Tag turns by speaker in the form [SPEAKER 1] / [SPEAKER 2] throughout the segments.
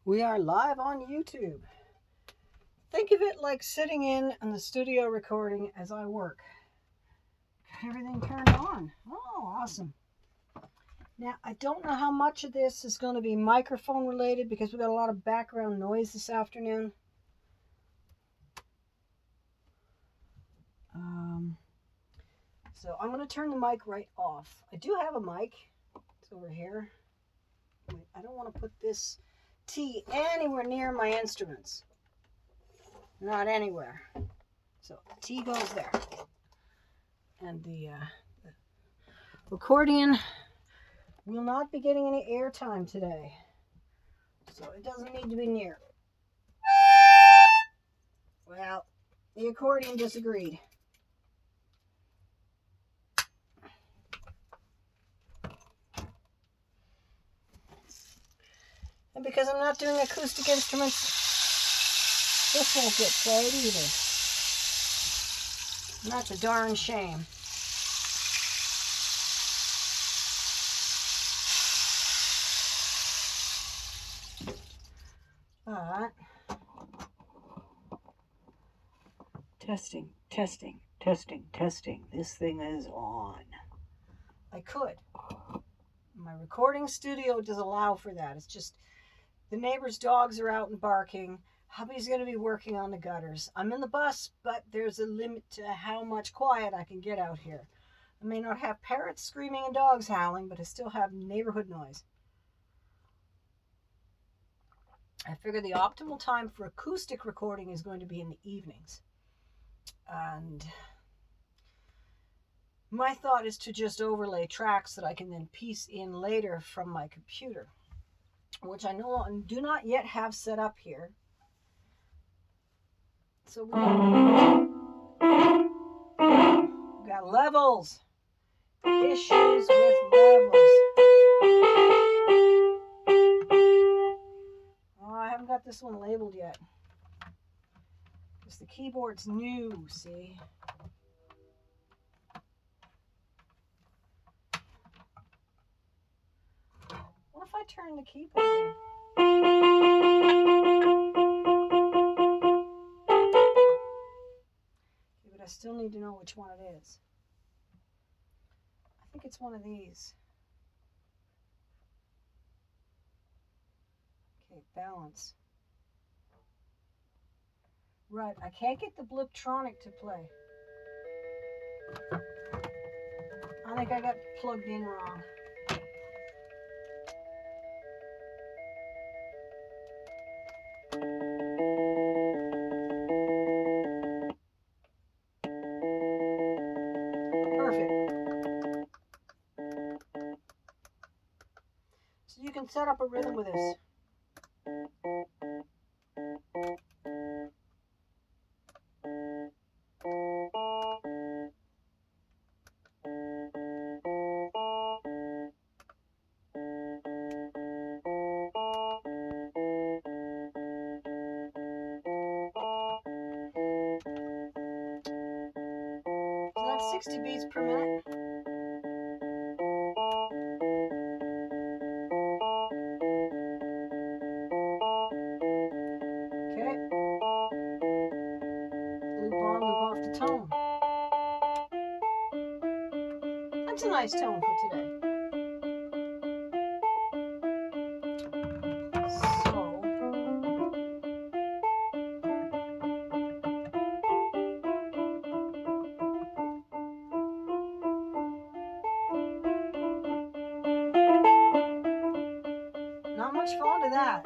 [SPEAKER 1] We are live on YouTube. Think of it like sitting in the studio recording as I work. Got everything turned on. Oh, awesome. Now, I don't know how much of this is going to be microphone related because we got a lot of background noise this afternoon. So I'm going to turn the mic right off. I do have a mic. It's over here. Wait, I don't want to put this T anywhere near my instruments. Not anywhere. So the T goes there. And the accordion will not be getting any airtime today. So it doesn't need to be near. Well, the accordion disagreed. And because I'm not doing acoustic instruments, this won't get played either. And that's a darn shame. But testing. This thing is on. I could. My recording studio does allow for that. It's just the neighbor's dogs are out and barking. Hubby's going to be working on the gutters. I'm in the bus, but there's a limit to how much quiet I can get out here. I may not have parrots screaming and dogs howling, but I still have neighborhood noise. I figure the optimal time for acoustic recording is going to be in the evenings. And my thought is to just overlay tracks that I can then piece in later from my computer, which I do not yet have set up here. So we got levels. Issues with levels. Oh, I haven't got this one labeled yet. Because the keyboard's new, see? What if I turn the keyboard on? Okay, but I still need to know which one it is. I think it's one of these. Okay, balance. Right, I can't get the bliptronic to play. I think I got plugged in wrong. Perfect. So you can set up a rhythm with this. So that's 60 beats per minute. Okay. Loop on, loop off the tone. That's a nice tone for today. So, not much fun to that.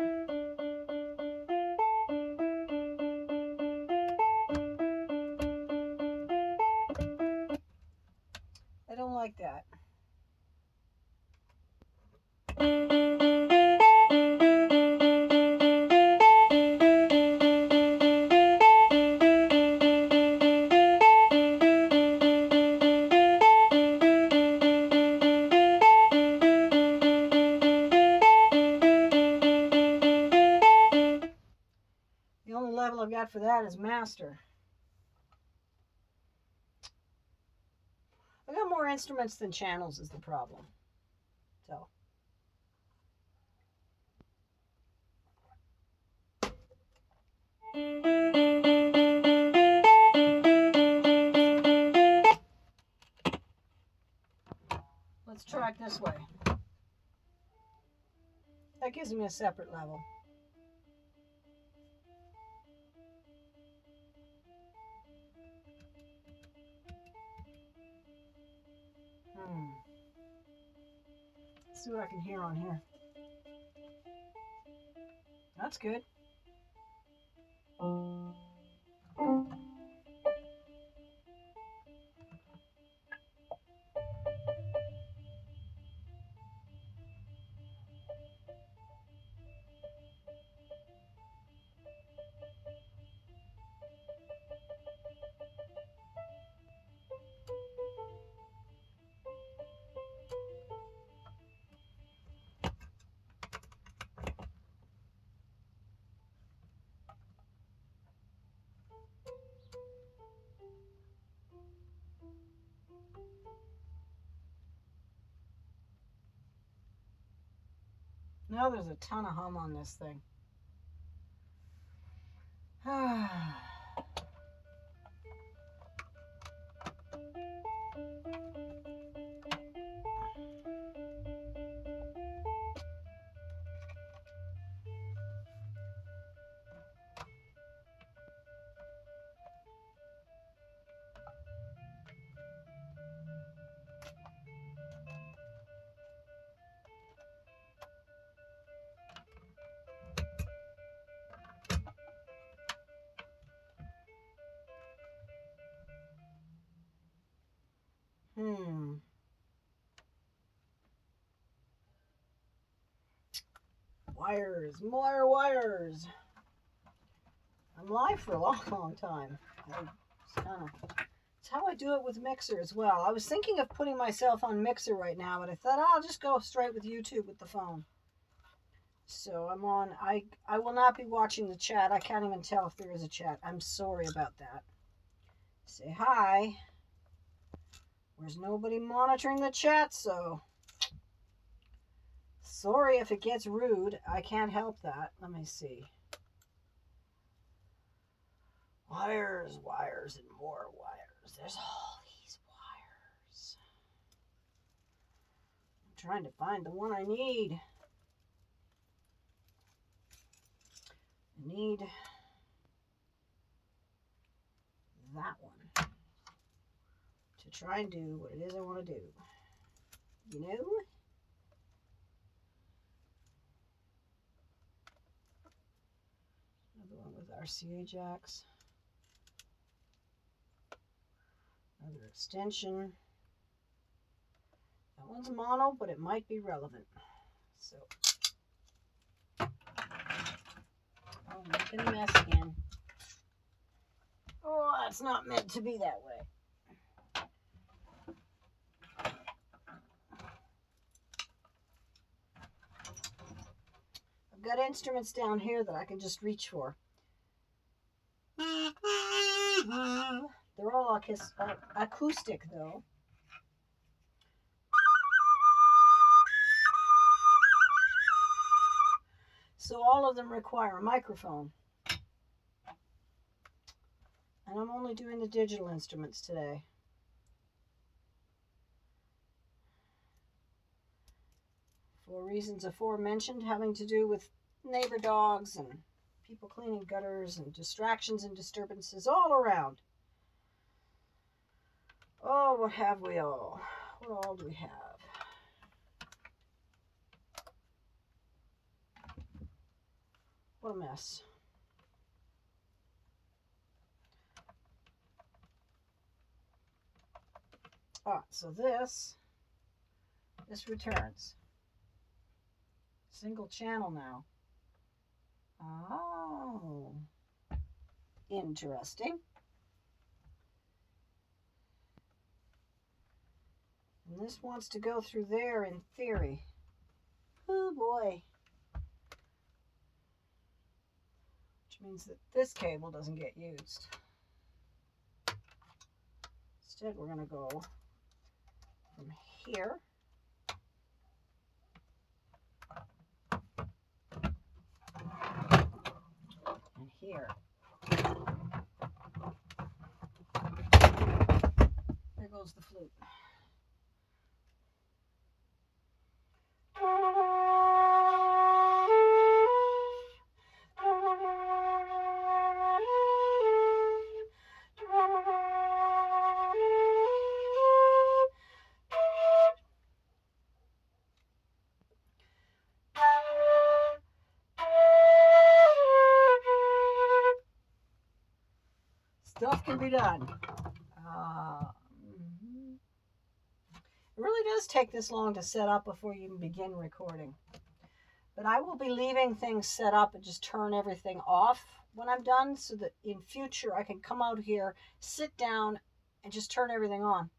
[SPEAKER 1] I don't like that. The only level I've got for that is master. I got more instruments than channels is the problem. So this way. That gives me a separate level. Let's see what I can hear on here. That's good. Now there's a ton of hum on this thing. Wires, more wires. I'm live for a long time. It's how I do it with Mixer as well. I was thinking of putting myself on Mixer right now, but I thought, I'll just go straight with YouTube with the phone. So I'm on, I will not be watching the chat. I can't even tell if there is a chat. I'm sorry about that. Say hi. There's nobody monitoring the chat, so sorry if it gets rude. I can't help that. Let me see. Wires, wires, and more wires. There's all these wires. I'm trying to find the one I need. I need that one to try and do what it is I want to do. You know? Another one with RCA jacks. Another extension. That one's mono, but it might be relevant. So, oh, making a mess again. Oh, that's not meant to be that way. I've got instruments down here that I can just reach for. They're all acoustic, though. So all of them require a microphone. And I'm only doing the digital instruments today. For reasons aforementioned, having to do with neighbor dogs and people cleaning gutters and distractions and disturbances all around. Oh, what have we all? What all do we have? What a mess. Ah, so this returns. Single channel now. Oh, interesting. And this wants to go through there in theory. Oh boy. Which means that this cable doesn't get used. Instead, we're going to go from here and here. There goes the flute. Stuff can be done. It really does take this long to set up before you even begin recording. But I will be leaving things set up and just turn everything off when I'm done so that in future I can come out here, sit down, and just turn everything on.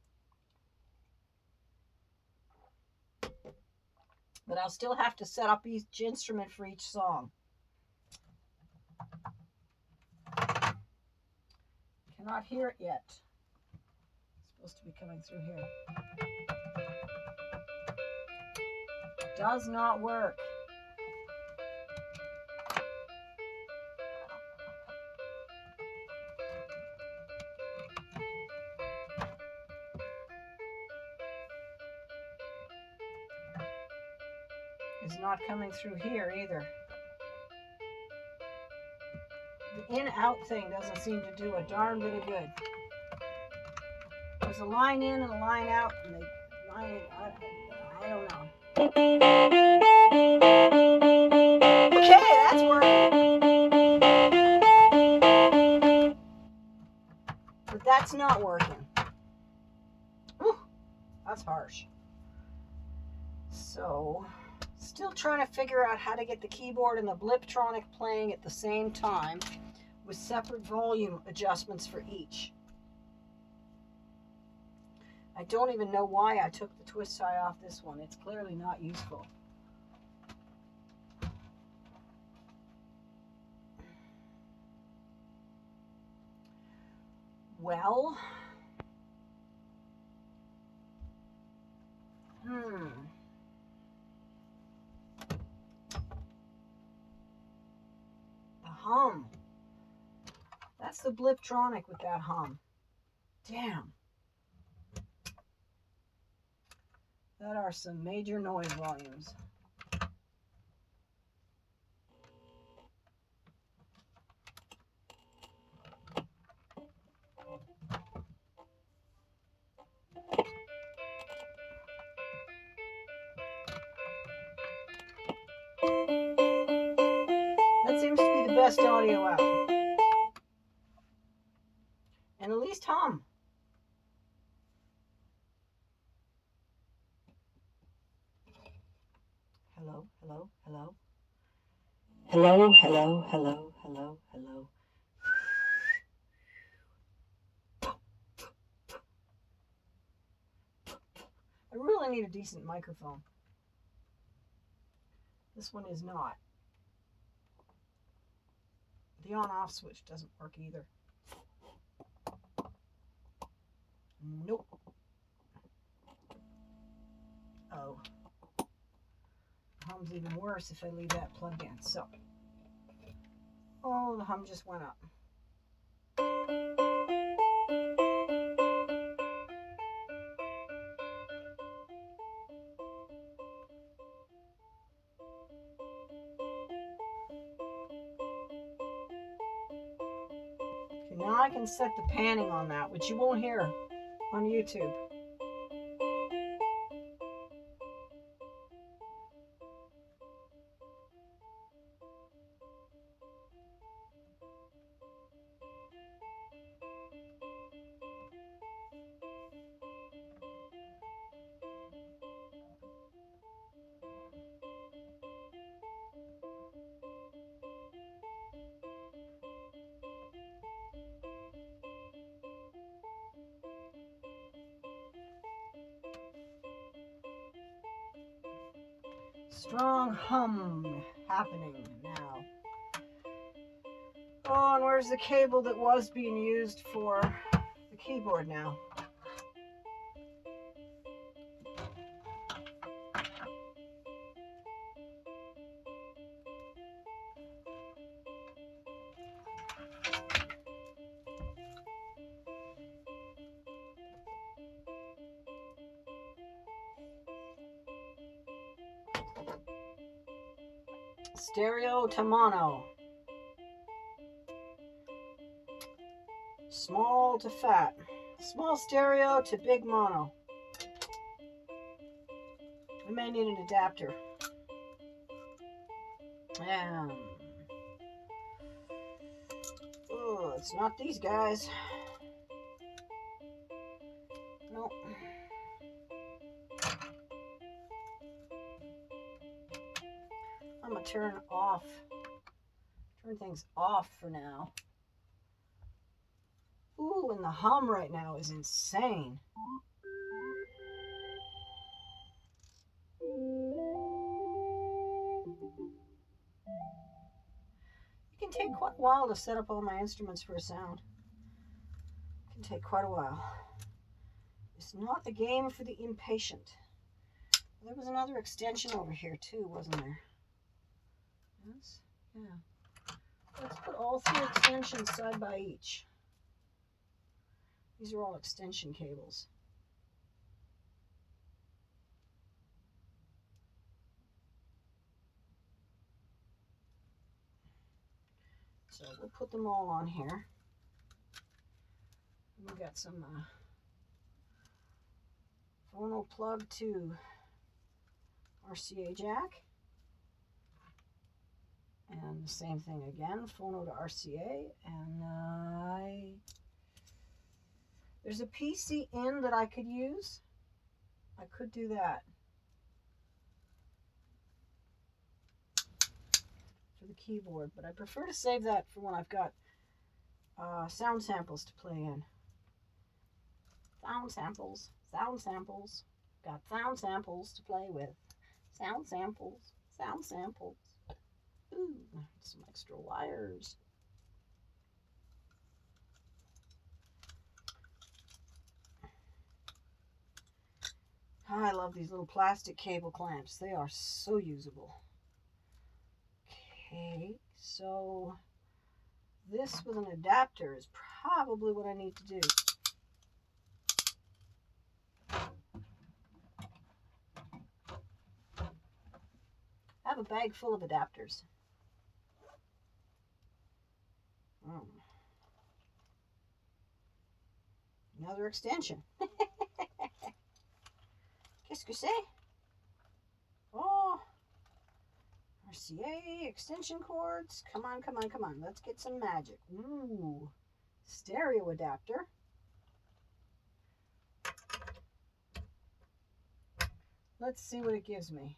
[SPEAKER 1] But I'll still have to set up each instrument for each song. Cannot hear it yet. It's supposed to be coming through here. Does not work. It's not coming through here either. The in-out thing doesn't seem to do a darn bit of good. There's a line in and a line out, and they line I don't know. Okay, that's working. But that's not working. Whew, that's harsh. So, still trying to figure out how to get the keyboard and the bliptronic playing at the same time with separate volume adjustments for each. I don't even know why I took the twist tie off this one. It's clearly not useful. Well, the hum. That's the bliptronic with that hum. Damn. That are some major noise volumes. That seems to be the best audio out. And at least hum. Hello, hello, hello. Hello, hello, hello, hello, hello. I really need a decent microphone. This one is not. The on-off switch doesn't work either. Nope. Oh. Hum's even worse if I leave that plugged in. So. Oh, the hum just went up. Okay, now I can set the panning on that, which you won't hear on YouTube. Strong hum happening now. Oh, and where's the cable that was being used for the keyboard now? Stereo to mono. Small to fat. Small stereo to big mono. I may need an adapter. it's not these guys. Nope. I'm gonna turn things off for now. Ooh, and the hum right now is insane. It can take quite a while to set up all my instruments for a sound. It can take quite a while. It's not a game for the impatient. There was another extension over here too, wasn't there? Yes? Yeah. Let's put all 3 extensions side by each. These are all extension cables. So we'll put them all on here. We've got some phono plug to RCA jack. And the same thing again, phono to RCA. And there's a PC in that I could use. I could do that for the keyboard, but I prefer to save that for when I've got sound samples to play in. Sound samples, sound samples. Got sound samples to play with. Sound samples, sound samples. Ooh, some extra wires. I love these little plastic cable clamps. They are so usable. Okay, so this with an adapter is probably what I need to do. I have a bag full of adapters. Another extension. Qu'est-ce que c'est? Oh, RCA extension cords. Come on, come on, come on. Let's get some magic. Ooh, stereo adapter. Let's see what it gives me.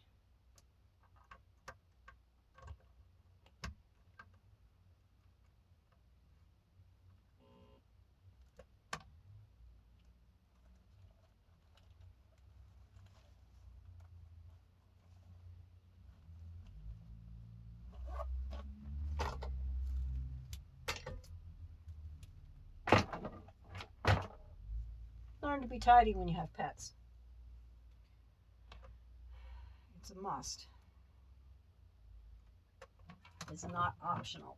[SPEAKER 1] Learn to be tidy when you have pets. It's a must. It's not optional.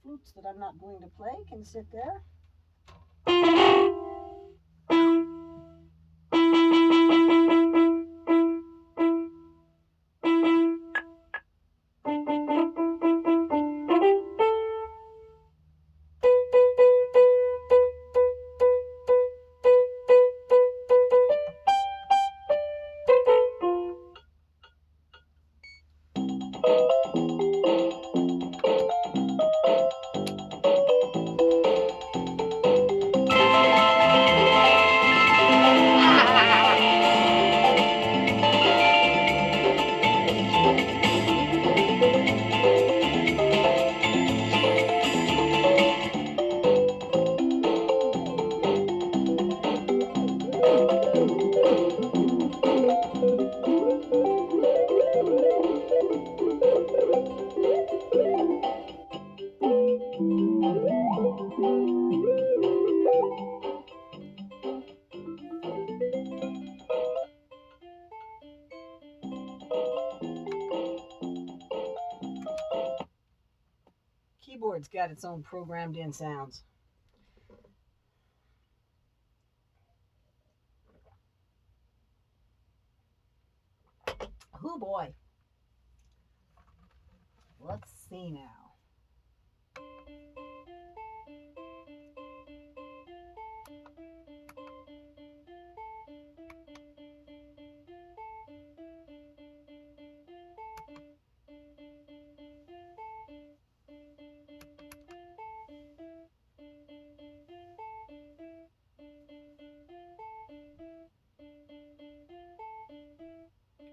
[SPEAKER 1] Flutes that I'm not going to play can sit there. Keyboard's got its own programmed in sounds. Oh boy. Let's see now.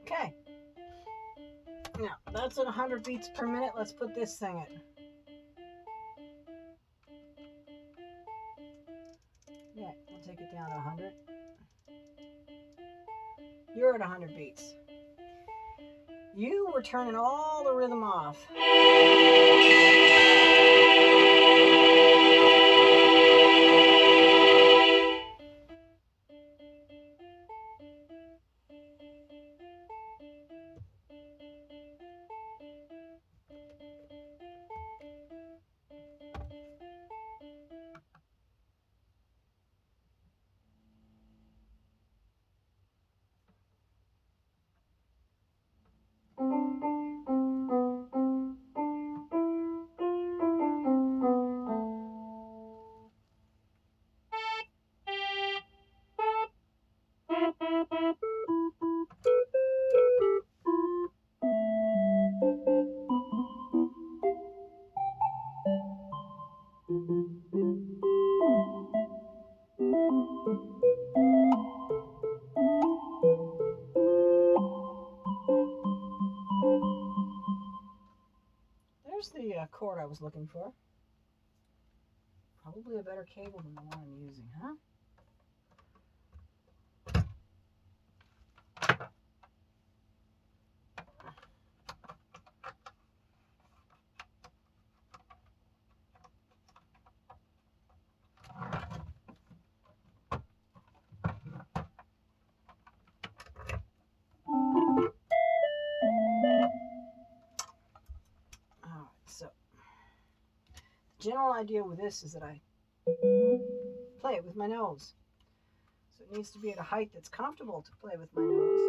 [SPEAKER 1] Okay. Now, that's at 100 beats per minute. Let's put this thing at. Yeah, we'll take it down to 100. You're at 100 beats. You were turning all the rhythm off. There's the chord I was looking for. Probably a better cable than the one I'm using, huh? Alright, so the general idea with this is that I play it with my nose. So it needs to be at a height that's comfortable to play with my nose.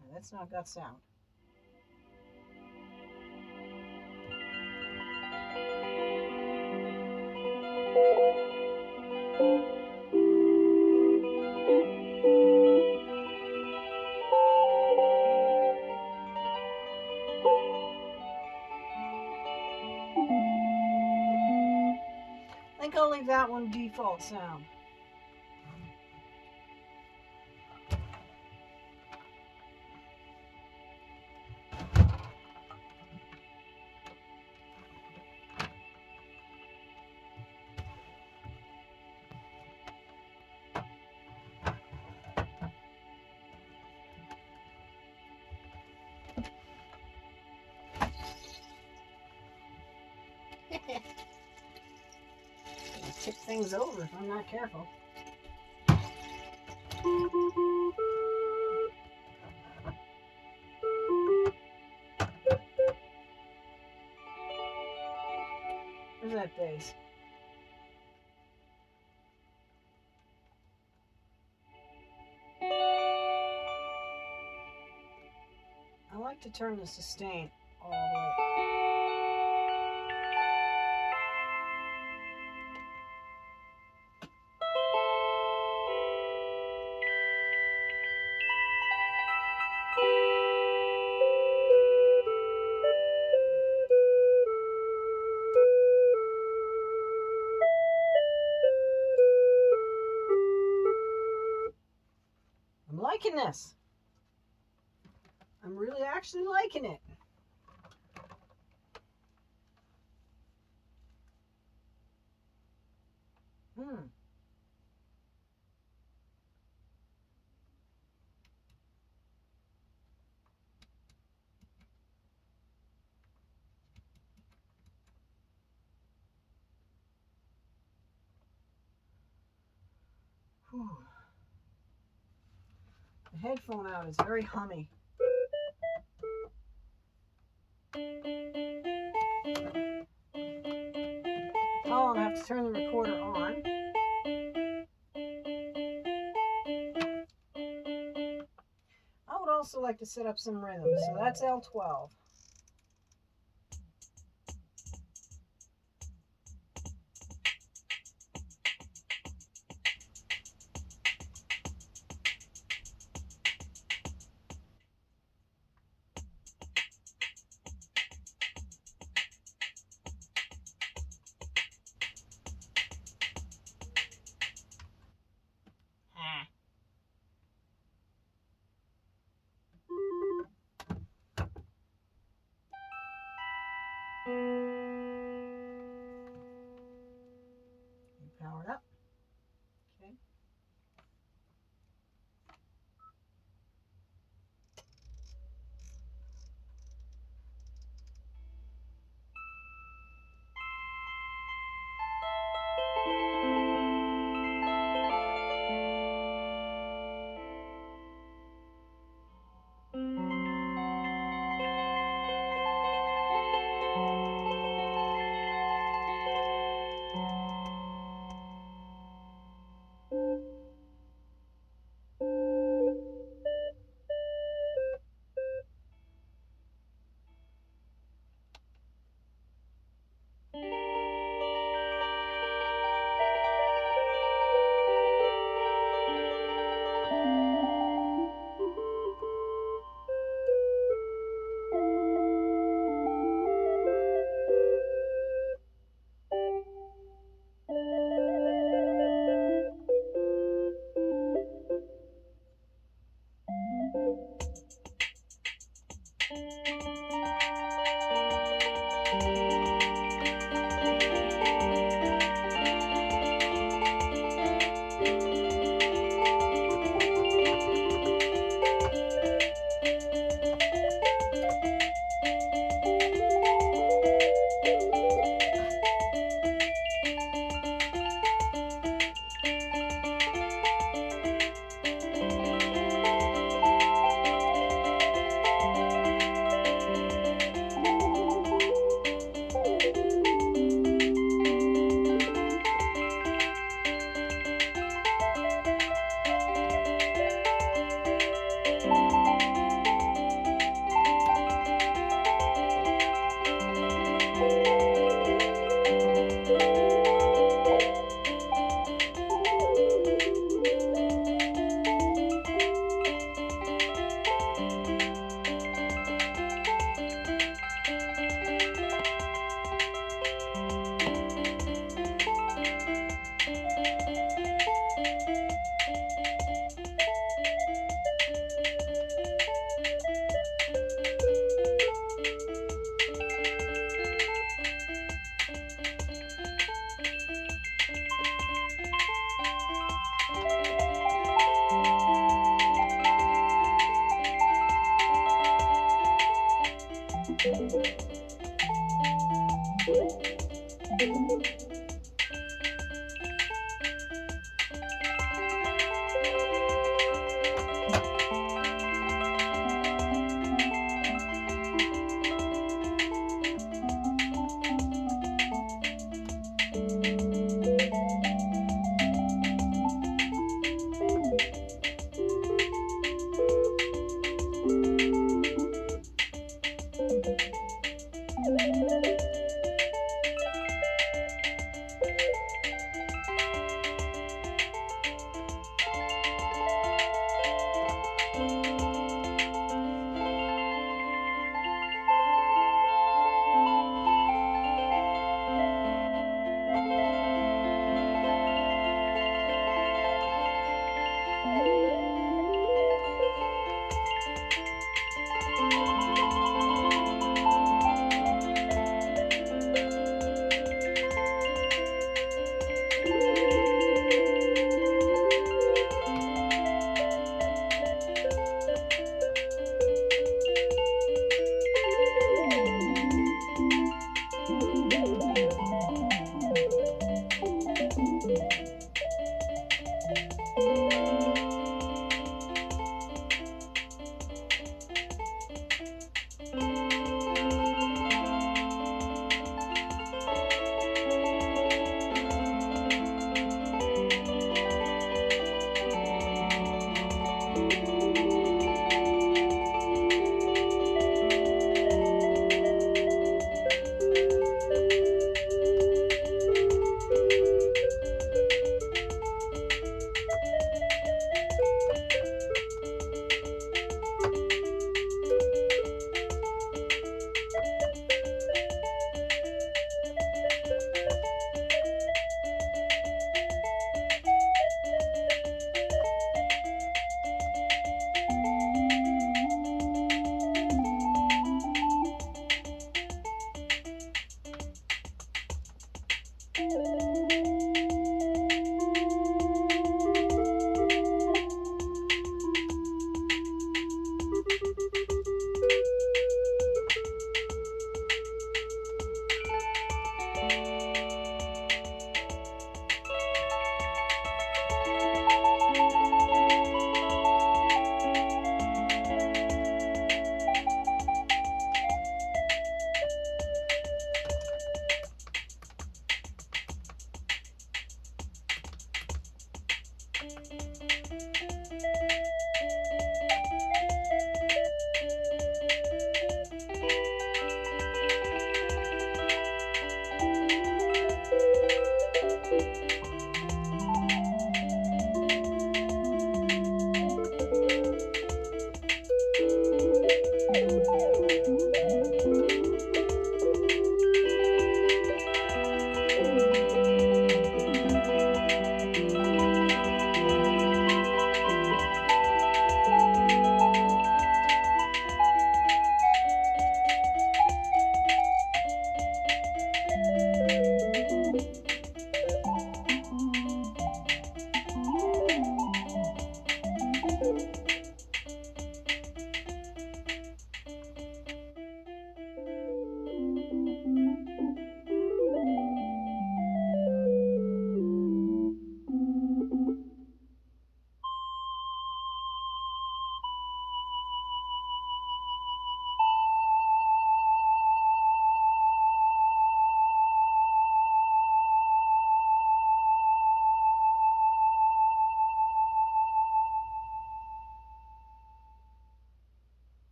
[SPEAKER 1] Now, that's not got sound. I think I'll leave that one default sound. Tip things over if I'm not careful. Where's that bass? I like to turn the sustain all the way. I'm liking this. I'm really actually liking it. Whew. The headphone out is very hummy. Oh, I have to turn the recorder on. I would also like to set up some rhythm, so that's L12.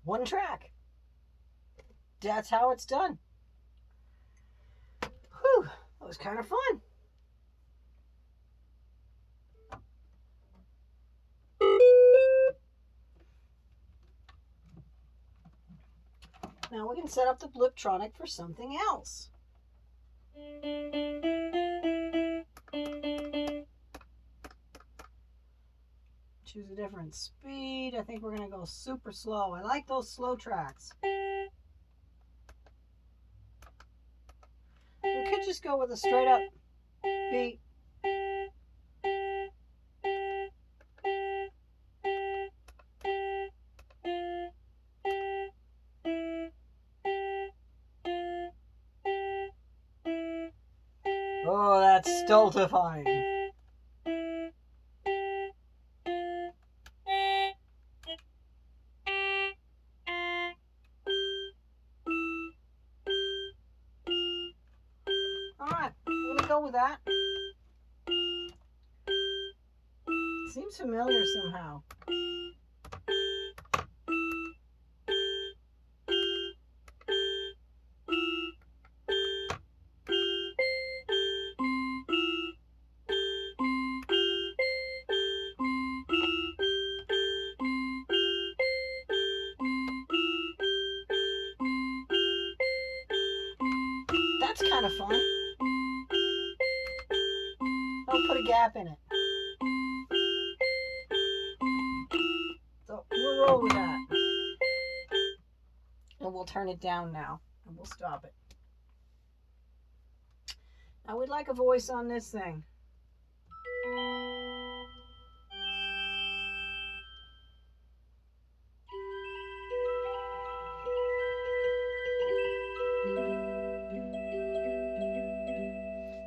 [SPEAKER 1] One track. That's how it's done. Whew, that was kind of fun. Now we can set up the bliptronic for something else. Choose a different speed. I think we're going to go super slow. I like those slow tracks. We could just go with a straight up beat. stultifying. Alright, I'm gonna go with that. Seems familiar somehow. That's kind of fun. I'll put a gap in it. So we'll roll with that. And we'll turn it down now. And we'll stop it. Now we'd like a voice on this thing.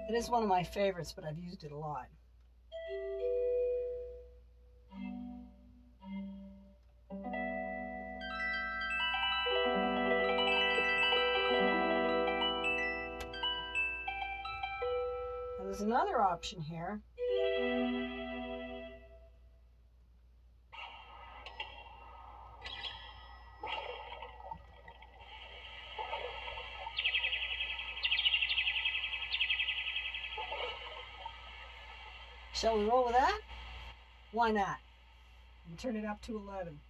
[SPEAKER 1] It is one of my favorites, but I've used it a lot. Now there's another option here. Shall we roll with that? Why not? And turn it up to 11.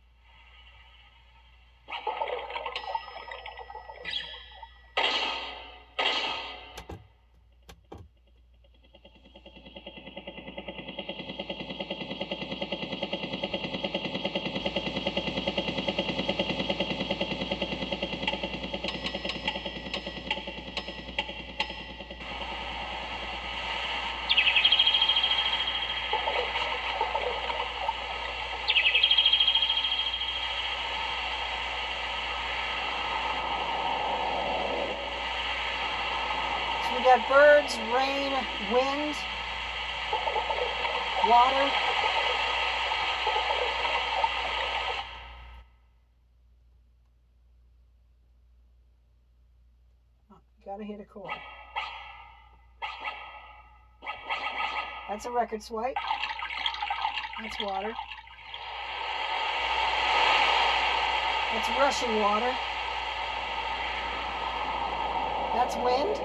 [SPEAKER 1] We got birds, rain, wind, water. Oh, gotta hit a chord. That's a record swipe. That's water. That's rushing water. That's wind.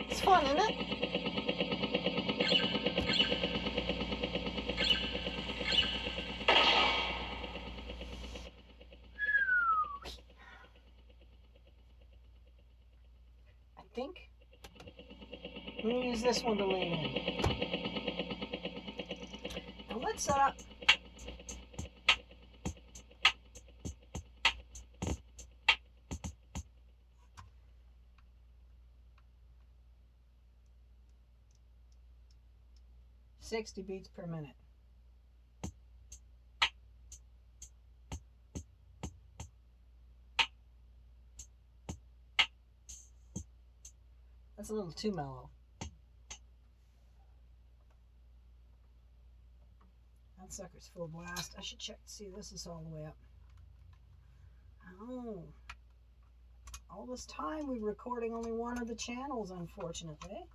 [SPEAKER 1] It's fun, isn't it? I think I'm going to use this one to lean in. Now let's set up. "60 beats per minute." That's a little too mellow. That sucker's full blast. I should check to see this is all the way up. Oh. All this time we were recording only one of the channels, unfortunately.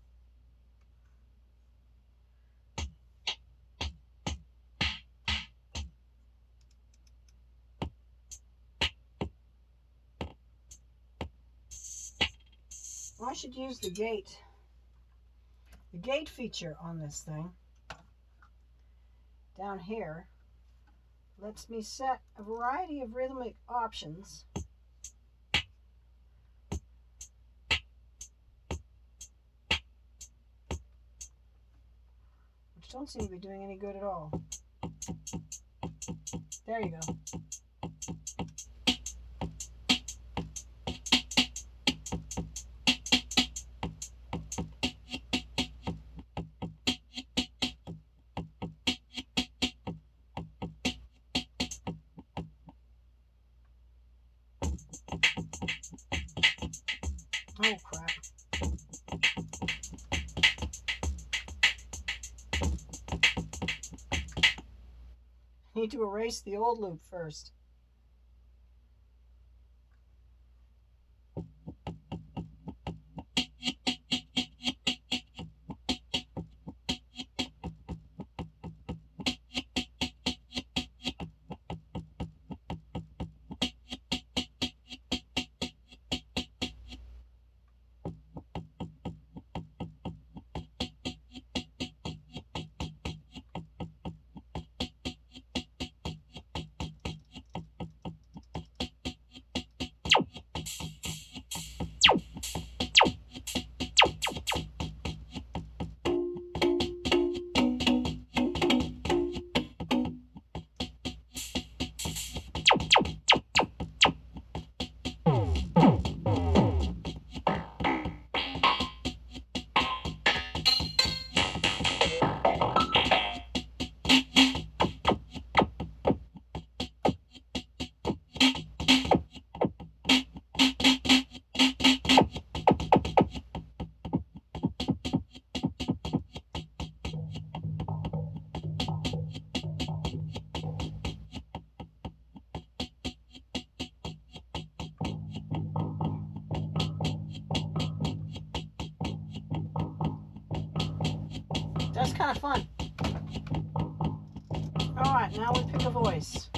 [SPEAKER 1] I should use the gate feature on this thing. Down here lets me set a variety of rhythmic options. Which don't seem to be doing any good at all. There you go. need to erase the old loop first. That's kind of fun. All right, now we pick a voice.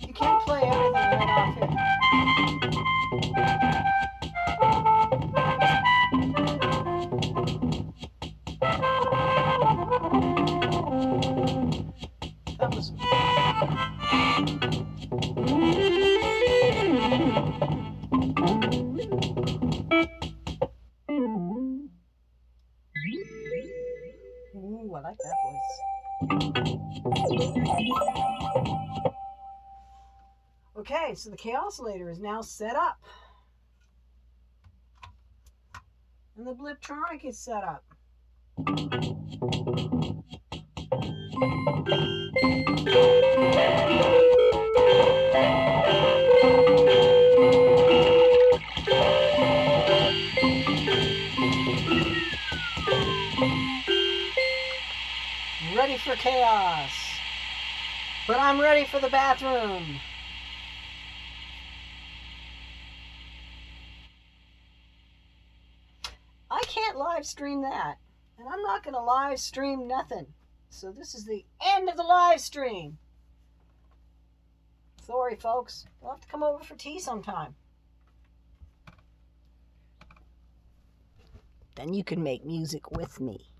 [SPEAKER 1] You can't play everything right off here. That was... Ooh, I like that voice. Okay, so the kaossilator is now set up. And the bliptronic is set up. Ready for chaos. But I'm ready for the bathroom. I can't live stream that. And I'm not going to live stream nothing. So this is the end of the live stream. Sorry, folks. You'll have to come over for tea sometime. Then you can make music with me.